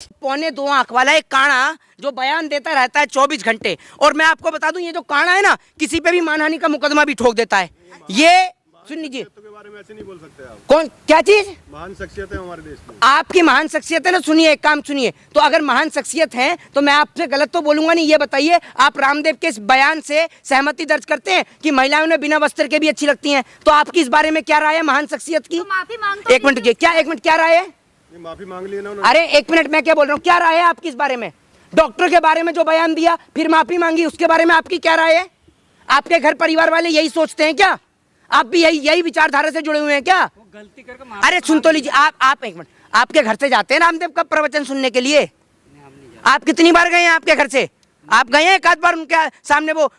2.25 आंख वाला एक काणा जो बयान देता रहता है 24 घंटे। और मैं आपको बता दूं, ये जो काणा है ना, किसी पे भी मानहानि का मुकदमा भी ठोक देता है। ये सुन लीजिए, के बारे में ऐसे नहीं बोल सकते आप। कौन क्या चीज महान शख्सियत है हमारे देश की। आपकी महान शख्सियत है ना, सुनिए एक काम सुनिए। तो अगर महान शख्सियत है तो मैं आपसे गलत तो बोलूंगा नहीं। ये बताइए, आप रामदेव के इस बयान से सहमति दर्ज करते हैं कि महिलाएं उन्हें बिना वस्त्र के भी अच्छी लगती हैं? तो आपकी इस बारे में क्या राय है महान शख्सियत की? तो माफी मांगता एक मिनट, क्या एक मिनट, क्या राय है? माफी मांग ली ना उन्होंने। अरे एक मिनट, मैं क्या बोल रहा हूँ, क्या राय है आपकी इस बारे में? डॉक्टर के बारे में जो बयान दिया फिर माफी मांगी, उसके बारे में आपकी क्या राय है? आपके घर परिवार वाले यही सोचते हैं क्या? आप भी यही विचारधारा से जुड़े हुए हैं क्या? गलती करके अरे सुन तो लीजिए, आप एक मिनट, आपके घर से जाते हैं रामदेव का प्रवचन सुनने के लिए? आप कितनी बार गए हैं आपके घर से? आप गए हैं एक आध बार उनके सामने? वो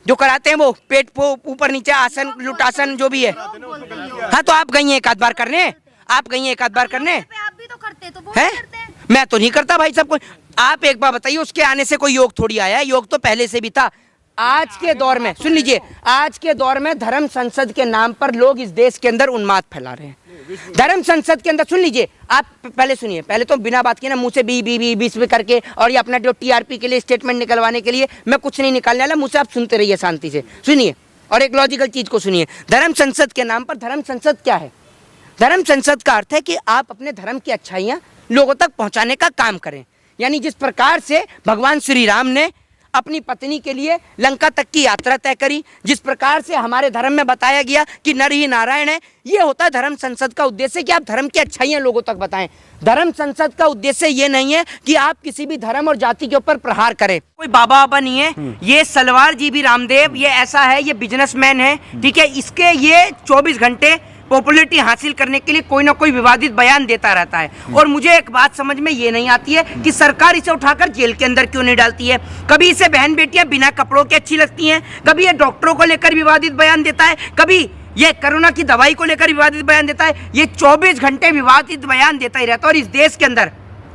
जो कराते हैं वो पेट को ऊपर नीचे आसन लुटासन जो भी है, हाँ तो आप गई हैं एक आध बार करने? आप गई हैं एक आध बार करने? आप भी तो करते, तो वो है? भी करते हैं। मैं तो नहीं करता भाई, सबको। आप एक बार बताइए, उसके आने से कोई योग थोड़ी आया है, योग तो पहले से भी था। आज के दौर में सुन लीजिए, आज के दौर में धर्म संसद के नाम पर लोग इस देश के अंदर उन्माद फैला रहे हैं। धर्म संसद के अंदर सुन लीजिए, आप पहले सुनिए, पहले तो बिना बात किए ना मुंह से बीस करके और ये अपना जो टीआरपी के लिए स्टेटमेंट निकलवाने के लिए, मैं कुछ नहीं निकालने वाला, मुझसे आप सुनते रहिए शांति से। सुनिए और एक लॉजिकल चीज को सुनिए। धर्म संसद के नाम पर, धर्म संसद क्या है? धर्म संसद का अर्थ है कि आप अपने धर्म की अच्छाइयाँ लोगों तक पहुँचाने का काम करें। यानी जिस प्रकार से भगवान श्री राम ने अपनी पत्नी के लिए लंका तक की यात्रा तय करी, जिस प्रकार से हमारे धर्म में बताया गया कि नर ही नारायण है, ये होता है धर्म संसद का उद्देश्य कि आप धर्म की अच्छाइयाँ लोगों तक बताएं। धर्म संसद का उद्देश्य ये नहीं है कि आप किसी भी धर्म और जाति के ऊपर प्रहार करें। कोई बाबा बाबा नहीं है ये। सलवार जी भी रामदेव ये ऐसा है, ये बिजनेसमैन है, ठीक है। इसके ये 24 घंटे पॉपुलैरिटी हासिल करने के लिए कोई ना कोई विवादित बयान देता रहता है। और मुझे एक बात समझ में ये नहीं आती है कि सरकार इसे उठाकर जेल के अंदर क्यों नहीं डालती है। कभी इसे बहन बेटियां बिना कपड़ों के अच्छी लगती हैं, कभी ये डॉक्टरों को लेकर विवादित बयान देता है, कभी ये कोरोना की दवाई को लेकर विवादित बयान देता है। ये 24 घंटे विवादित बयान देता ही रहता है। और इस देश के अंदर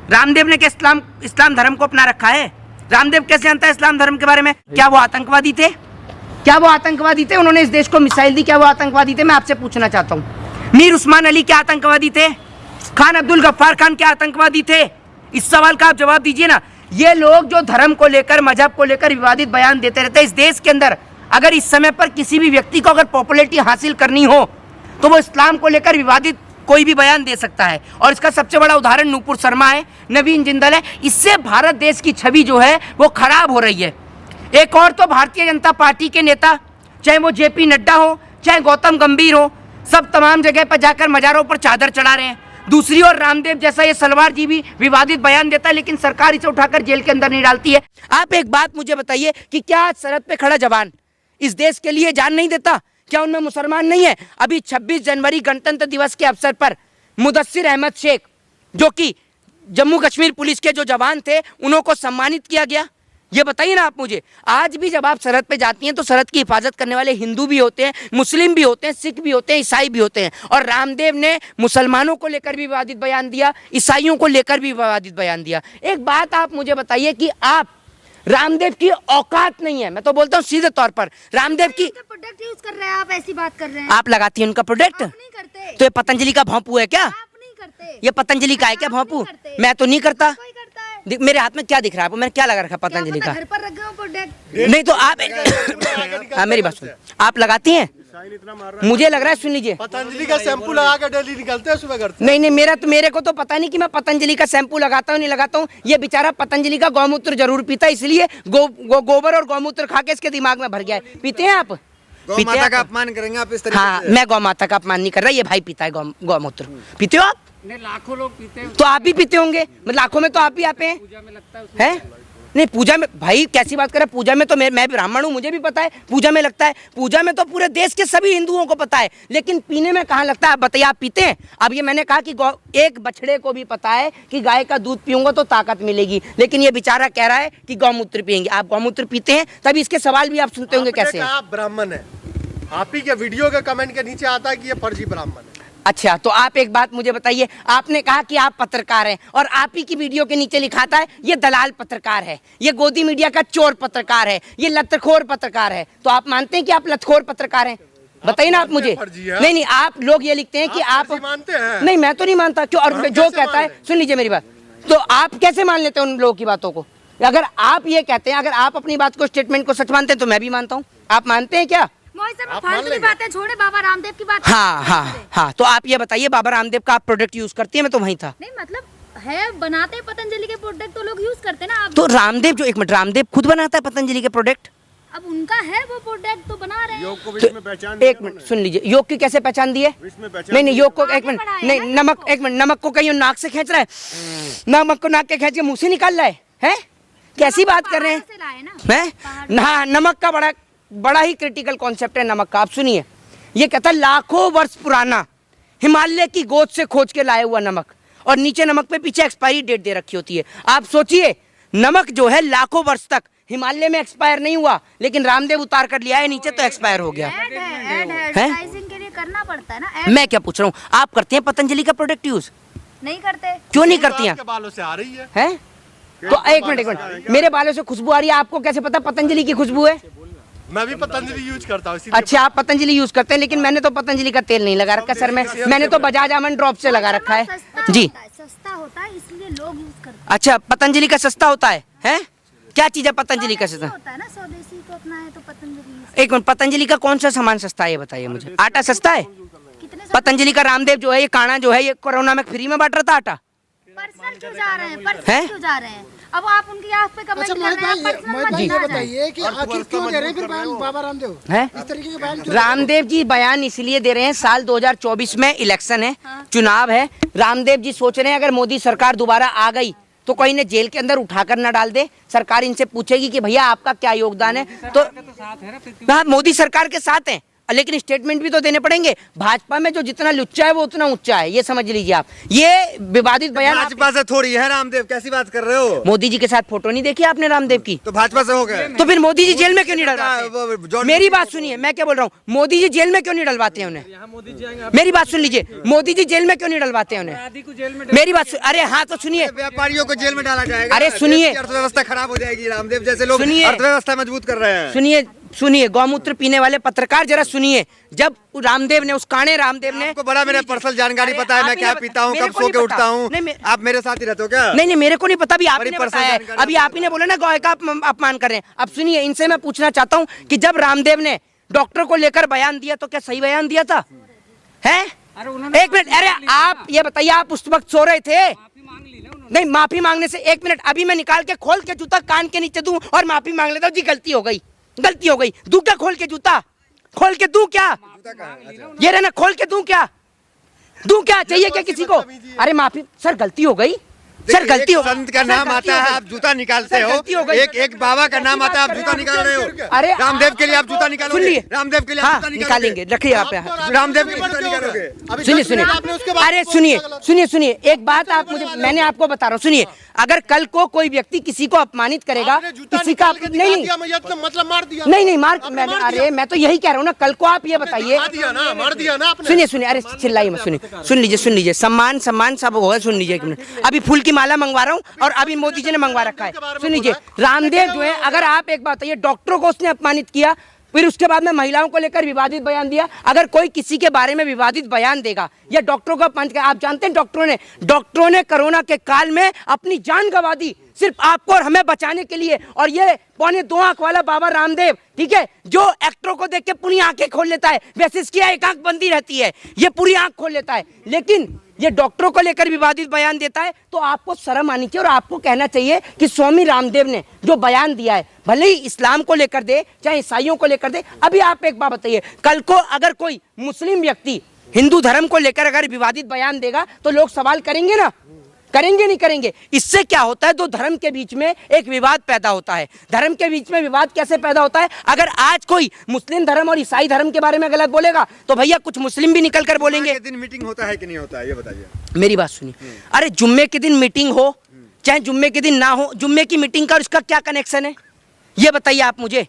रामदेव ने क्या इस्लाम धर्म को अपना रखा है? रामदेव कैसे जानता है इस्लाम धर्म के बारे में? क्या वो आतंकवादी थे? क्या वो आतंकवादी थे? उन्होंने इस देश को मिसाइल दी, क्या वो आतंकवादी थे? मैं आपसे पूछना चाहता हूँ। मीर उस्मान अली क्या आतंकवादी थे? खान अब्दुल गफ्फार खान क्या आतंकवादी थे? इस सवाल का आप जवाब दीजिए ना। ये लोग जो धर्म को लेकर, मजहब को लेकर विवादित बयान देते रहते हैं इस देश के अंदर, अगर इस समय पर किसी भी व्यक्ति को अगर पॉपुलैरिटी हासिल करनी हो तो वो इस्लाम को लेकर विवादित कोई भी बयान दे सकता है। और इसका सबसे बड़ा उदाहरण नूपुर शर्मा है, नवीन जिंदल है। इससे भारत देश की छवि जो है वो खराब हो रही है। एक और तो भारतीय जनता पार्टी के नेता, चाहे वो जेपी नड्डा हो, चाहे गौतम गंभीर हो, सब तमाम जगह पर जाकर मजारों पर चादर चढ़ा रहे हैं। दूसरी ओर रामदेव जैसा ये सलवार जी भी विवादित बयान देता है, लेकिन सरकार इसे उठाकर जेल के अंदर नहीं डालती है। आप एक बात मुझे बताइए कि क्या आज सरहद पे खड़ा जवान इस देश के लिए जान नहीं देता? क्या उनमें मुसलमान नहीं है? अभी 26 जनवरी गणतंत्र दिवस के अवसर पर मुदस्सिर अहमद शेख, जो कि जम्मू कश्मीर पुलिस के जो जवान थे, उनको सम्मानित किया गया। ये बताइए ना आप मुझे। आज भी जब आप सरहद पे जाती हैं तो सरहद की हिफाजत करने वाले हिंदू भी होते हैं, मुस्लिम भी होते हैं, सिख भी होते हैं, ईसाई भी होते हैं। और रामदेव ने मुसलमानों को लेकर भी विवादित बयान दिया, ईसाइयों को लेकर भी विवादित बयान दिया। एक बात आप मुझे बताइए कि आप, रामदेव की औकात नहीं है, मैं तो बोलता हूँ सीधे तौर पर, रामदेव की प्रोडक्ट यूज कर रहे हैं आप, ऐसी बात कर रहे हैं। आप लगाती हैं उनका प्रोडक्ट? आप नहीं करते। तो ये पतंजलि का भोंपू है क्या? आप नहीं करते। ये पतंजलि का है क्या भोंपू? मैं तो नहीं करता। मेरे हाथ में क्या दिख रहा है आपको? मैंने क्या लगा रखा पतंजलि का? घर पर रख गए प्रोडक्ट। नहीं तो आप हाँ मेरी बात सुन, आप लगाती हैं? मुझे लग रहा है, सुन लीजिए, पतंजलि का शैम्पू लगा के डेली निकलते हैं सुबह करते। नहीं मेरे को तो पता नहीं कि मैं पतंजलि का शैम्पू लगाता हूँ नहीं लगाता हूँ। ये बेचारा पतंजलि का गौमूत्र जरूर पीता है, इसलिए गोबर और गौमूत्र खा के इसके दिमाग में भर गया है। पीते हैं आप? गौ माता का अपमान करेंगे आप इस तरीके हाँ, से? मैं गौ माता का अपमान नहीं कर रहा, ये भाई पीता है गौमूत्र। पीते हो आप? नहीं, लाखों लोग पीते हैं। तो आप भी पीते होंगे, मतलब लाखों में तो आप भी आते हैं। पूजा में लगता है हैं? नहीं पूजा में, भाई कैसी बात कर रहे हैं? पूजा में तो मैं ब्राह्मण हूँ, मुझे भी पता है पूजा में लगता है। पूजा में तो पूरे देश के सभी हिंदुओं को पता है, लेकिन पीने में कहाँ लगता है? आप बताइए, आप पीते हैं? अब ये मैंने कहा कि एक बछड़े को भी पता है कि गाय का दूध पीऊंगा तो ताकत मिलेगी, लेकिन ये बेचारा कह रहा है कि गौमूत्र पियेंगे। आप गौमूत्र पीते हैं, तभी इसके सवाल भी आप सुनते होंगे कैसे। आप ब्राह्मण है, आप ही के वीडियो के कमेंट के नीचे आता है कि ये फर्जी ब्राह्मण है। अच्छा, तो आप एक बात मुझे बताइए, आपने कहा कि आप पत्रकार हैं और आप ही की वीडियो के नीचे लिखाता है ये दलाल पत्रकार है, ये गोदी मीडिया का चोर पत्रकार है, ये लतखोर पत्रकार है। तो आप मानते हैं कि आप लतखोर पत्रकार हैं? बताइए ना आप मुझे। नहीं, आप लोग ये लिखते हैं कि आप मानते हैं? नहीं, मैं तो नहीं मानता। क्यों? और जो कहता है, सुन लीजिए मेरी बात, तो आप कैसे मान लेते हैं उन लोगों की बातों को? अगर आप ये कहते हैं, अगर आप अपनी बात को, स्टेटमेंट को सच मानते हैं तो मैं भी मानता हूँ। आप मानते हैं क्या? मोहित साहब आप मान फालतू की लेंगे? बातें छोड़े, बाबा रामदेव की बात हाँ हाँ हाँ, तो आप ये बताइए, बाबा रामदेव का आप प्रोडक्ट यूज करती है? मैं तो वहीं था। नहीं मतलब है, बनाते हैं पतंजलि के प्रोडक्ट तो लोग यूज करते हैं ना। आप तो रामदेव जो, एक मिनट, रामदेव खुद बनाता है पतंजलि के प्रोडक्ट? अब उनका है वो प्रोडक्ट तो बना रहे हैं। योग को तो विश्व में पहचान एक मिनट सुन लीजिए, योग की कैसे पहचान दी है? विश्व में पहचान नहीं नहीं, योग को एक आगे मिनट, बढ़ाया नहीं है नमक, योग को। एक मिनट, नमक को कहीं नाक से खींच रहा है, नमक को नाक के खींच के मुंह से निकाल रहा है, हैं? कैसी बात कर रहे हैं? पहाड़ों से लाए ना। हैं? पहाड़ ना, नमक का बड़ा ही क्रिटिकल कॉन्सेप्ट है नमक का। आप सुनिए, ये कहता है लाखों वर्ष पुराना हिमालय की गोद से खोज के लाया हुआ नमक, और नीचे नमक पे पीछे एक्सपायरी डेट दे रखी होती है। आप सोचिए, नमक जो है लाखों वर्ष तक हिमालय में एक्सपायर नहीं हुआ, लेकिन रामदेव उतार कर लिया है नीचे तो एक्सपायर हो गया। ऐड है, एडवर्टाइजिंग के लिए करना पड़ता है ना। ऐड मैं क्या पूछ रहा हूँ, आप करते हैं पतंजलि का प्रोडक्ट यूज? नहीं करते। क्यों नहीं करती हैं? आपके बालों से आ रही है। हैं? तो एक मिनट, मेरे बालों से खुशबू आ रही है, आपको कैसे पता पतंजलि की खुशबू है? मैं भी पतंजलि यूज करता हूँ, इसीलिए अच्छा, आप पतंजलि यूज करते हैं, लेकिन मैंने तो पतंजलि का तेल नहीं लगा रखा सर में, मैंने तो बजाज आमंड ड्रॉप से लगा रखा है जी। सस्ता होता है इसलिए लोग यूज करते अच्छा, पतंजलि का सस्ता होता है? हैं? क्या चीज है पतंजलि का स्वदेशी सस्ता? होता है ना, स्वदेशी को अपना है तो पतंजलि एक मिनट, पतंजलि का कौन सा सामान सस्ता है ये बताइए मुझे? आटा सस्ता है? कितने पतंजलि का रामदेव जो है, ये काढ़ा जो है, ये कोरोना में फ्री में बांट रहा था आटा। पर्सनल क्यों जा रहे हैं? हैं? पर्सनल क्यों जा रहे हैं? अब आप उनकी आप पे कमेंट अच्छा कर मोहित रहे हैं, भाई, पर्सनल मोहित मत भाई ये जाना। बताइए कि आखिर क्यों दे रहे हैं फिर बयान बाबा रामदेव? हैं? इस तरीके के बयान क्यों? रामदेव जी बयान इसलिए दे रहे हैं, साल 2024 में इलेक्शन है, चुनाव है। रामदेव जी सोच रहे हैं अगर मोदी सरकार दोबारा आ गई तो कोई ने जेल के अंदर उठाकर न डाल दे, सरकार इनसे पूछेगी कि भैया आपका क्या योगदान है, तो साथ है ना फिर हाँ, मोदी सरकार के साथ हैं, लेकिन स्टेटमेंट भी तो देने पड़ेंगे। भाजपा में जो जितना लुच्चा है वो उतना ऊंचा है, ये समझ लीजिए आप। ये विवादित बयान भाजपा से थोड़ी है रामदेव, कैसी बात कर रहे हो? मोदी जी के साथ फोटो नहीं देखी आपने रामदेव की? तो भाजपा से हो गए। तो फिर मोदी जी जेल में क्यों नहीं वो डलवाते? जॉर्ज मेरी बात सुनिए, मैं क्या बोल रहा हूँ, मोदी जी जेल में क्यों नहीं डलवाते हैं उन्हें? मेरी बात सुन लीजिए, मोदी जी जेल में क्यों नहीं डलवाते हैं उन्हें? आदि को जेल में मेरी बात अरे हाँ तो सुनिए, व्यापारियों को जेल में डाला जाएगा। अरे सुनिए, देश की अर्थव्यवस्था खराब हो जाएगी। रामदेव जैसे लोग सुनिए, अर्थव्यवस्था मजबूत कर रहे हैं। सुनिए सुनिए, गौमूत्र पीने वाले पत्रकार जरा सुनिए, जब रामदेव ने, उस काणे रामदेव ने, आपको बड़ा मेरे पर्सनल जानकारी अरे पता है, आप मैं ही क्या ने पीता हूँ, मेरे कब को सो नहीं के पता। उठता हूँ। नहीं, आप मेरे साथ ही रहते हो क्या? नहीं नहीं, मेरे को नहीं पता, अभी आप बड़ी ही ने पर्सनल बताया है, जानकारी अभी आप ही ने बोला ना गौ का अपमान कर रहे हैं। अब सुनिए, इनसे मैं पूछना चाहता हूँ कि जब रामदेव ने डॉक्टर को लेकर बयान दिया तो क्या सही बयान दिया था? हैं? अरे उन्होंने एक मिनट, अरे आप ये बताइए, आप उस वक्त सो रहे थे? माफी मांग ली ना उन्होंने। नहीं, माफी मांगने से एक मिनट, अभी मैं निकाल के खोल के जूता कान के नीचे दूं और माफी मांग लेता हूं, जी गलती हो गई, गलती हो गई, दूं क्या खोल के जूता? खोल के दूं क्या? ये रहना, खोल के दूं क्या? दूं क्या? चाहिए क्या किसी को? अरे माफी सर, गलती हो गई सर, देखिए, गलती एक हो, संत का सर, नाम गलती आता हो है, गई। आप जूता निकालते सर, हो। गलती हो गई। एक बाबा का नाम आता है, आप जूता निकाल रहे हो। अरे रामदेव के लिए आप जूता निकालोगे? सुनिए, रामदेव के लिए आप हाँ जूता निकालेंगे, रखिए आप यहाँ। रामदेव के लिए जूता निकालोगे? अभी सुनिए दस सुनिए, मिनट आपने उसके बाद अरे सुनिए सुनिए सुनिए, एक बात आप मुझे, मैंने आपको बता रहा हूँ, सुनिए, अगर कल को कोई व्यक्ति किसी को अपमानित करेगा, आपने जूता किसी का निकाल के दिखा नहीं दिया, मैं ये तो मतलब मार दिया। नहीं नहीं, मार, आपने मैं मार अरे दिया। मैं तो यही कह रहा हूँ ना, कल को आप ये बताइए, दिखा दिया ना, मार दिया ना आपने। सुनिए सुनिए, अरे चिल्लाइए मत, सुनिए, सुन लीजिए, सम्मान सम्मान सब होगा, सुन लीजिए एक मिनट। अभी फूल की माला मंगवा रहा हूँ और अभी मोदी जी ने मंगवा रखा है। सुन लीजिए, रामदेव जो है, अगर आप एक बात बताइए, डॉक्टरों को उसने अपमानित किया, फिर उसके बाद में महिलाओं को लेकर विवादित बयान दिया। अगर कोई किसी के बारे में विवादित बयान देगा या डॉक्टरों को अपमानित किया, आप जानते हैं डॉक्टरों ने कोरोना के काल में अपनी जान गंवा दी सिर्फ आपको और हमें बचाने के लिए। और ये 2.25 आंख वाला बाबा रामदेव, ठीक है, जो एक्टरों को देख के पूरी आंखें खोल लेता है, वैसे इसकी एक आंख बंदी रहती है, ये पूरी आंख खोल लेता है, लेकिन ये डॉक्टरों को लेकर विवादित बयान देता है। तो आपको शर्म आनी चाहिए और आपको कहना चाहिए कि स्वामी रामदेव ने जो बयान दिया है, भले ही इस्लाम को लेकर दे चाहे ईसाइयों को लेकर दे। अभी आप एक बात बताइए, कल को अगर कोई मुस्लिम व्यक्ति हिंदू धर्म को लेकर अगर विवादित बयान देगा तो लोग सवाल करेंगे ना, करेंगे नहीं करेंगे? इससे क्या होता है, दो धर्म के बीच में एक विवाद पैदा होता है। धर्म के बीच में विवाद कैसे पैदा होता है? अगर आज कोई मुस्लिम धर्म और ईसाई धर्म के बारे में गलत बोलेगा तो भैया कुछ मुस्लिम भी निकल कर बोलेंगे। जुम्मे के दिन मीटिंग होता है कि नहीं होता है, ये बताइए। मेरी बात सुनिए, अरे जुम्मे के दिन मीटिंग हो चाहे जुम्मे के दिन ना हो, जुम्मे की मीटिंग का और इसका क्या कनेक्शन है, ये बताइए आप मुझे।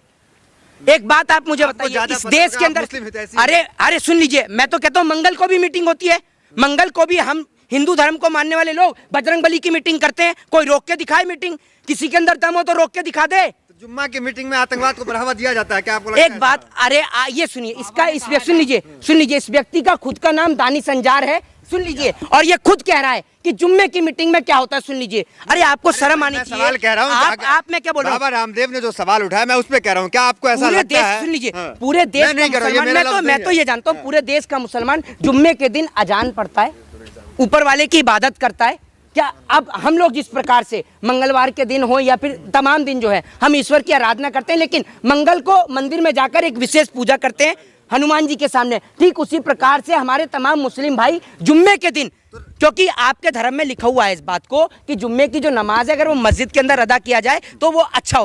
एक बात आप मुझे आपको बताइए, ज्यादा इस पता देश होगा, के आप अंदर, मुस्लिम हितैषी हैं। अरे सुन लीजिए, मैं तो कहता हूँ मंगल को भी मीटिंग होती है, मंगल को भी हम हिंदू धर्म को मानने वाले लोग बजरंगबली की मीटिंग करते हैं। कोई रोक के दिखाए मीटिंग, किसी के अंदर दम हो तो रोक के दिखा दे। तो जुम्मा की मीटिंग में आतंकवाद को बढ़ावा दिया जाता है क्या आपको लगता है? एक बात, अरे ये सुनिए, इसका सुन लीजिए, इस व्यक्ति का खुद का नाम दानिश अंजार है, सुन लीजिए, और ये खुद कह रहा है कि जुम्मे की मीटिंग में क्या होता है, सुन लीजिए। अरे आपको शर्म आनी मैं चाहिए। सवाल कह रहा हूँ आप मैं क्या बोल रहा हूँ, बाबा रामदेव ने जो सवाल उठाया मैं उस पे कह रहा हूँ, क्या आपको ऐसा पूरे लगता देश, है? सुन लीजिए, हाँ। पूरे देश मैं नहीं का कह रहा हूँ, ये मुसलमान, मेरा लफ्ज़ मैं नहीं तो है। ये जानता हूँ, पूरे देश का मुसलमान जुम्मे के दिन अजान पढ़ता है, ऊपर वाले की इबादत करता है। क्या अब हम लोग जिस प्रकार से मंगलवार के दिन हो या फिर तमाम दिन जो है हम ईश्वर की आराधना करते हैं, लेकिन मंगल को मंदिर में जाकर एक विशेष पूजा करते हैं हनुमान जी के सामने, ठीक उसी प्रकार से हमारे तमाम मुस्लिम भाई जुम्मे के दिन, क्योंकि आपके धर्म में लिखा हुआ है इस बात को कि जुम्मे की जो नमाज है अगर वो मस्जिद के अंदर अदा किया जाए तो वो अच्छा होता है।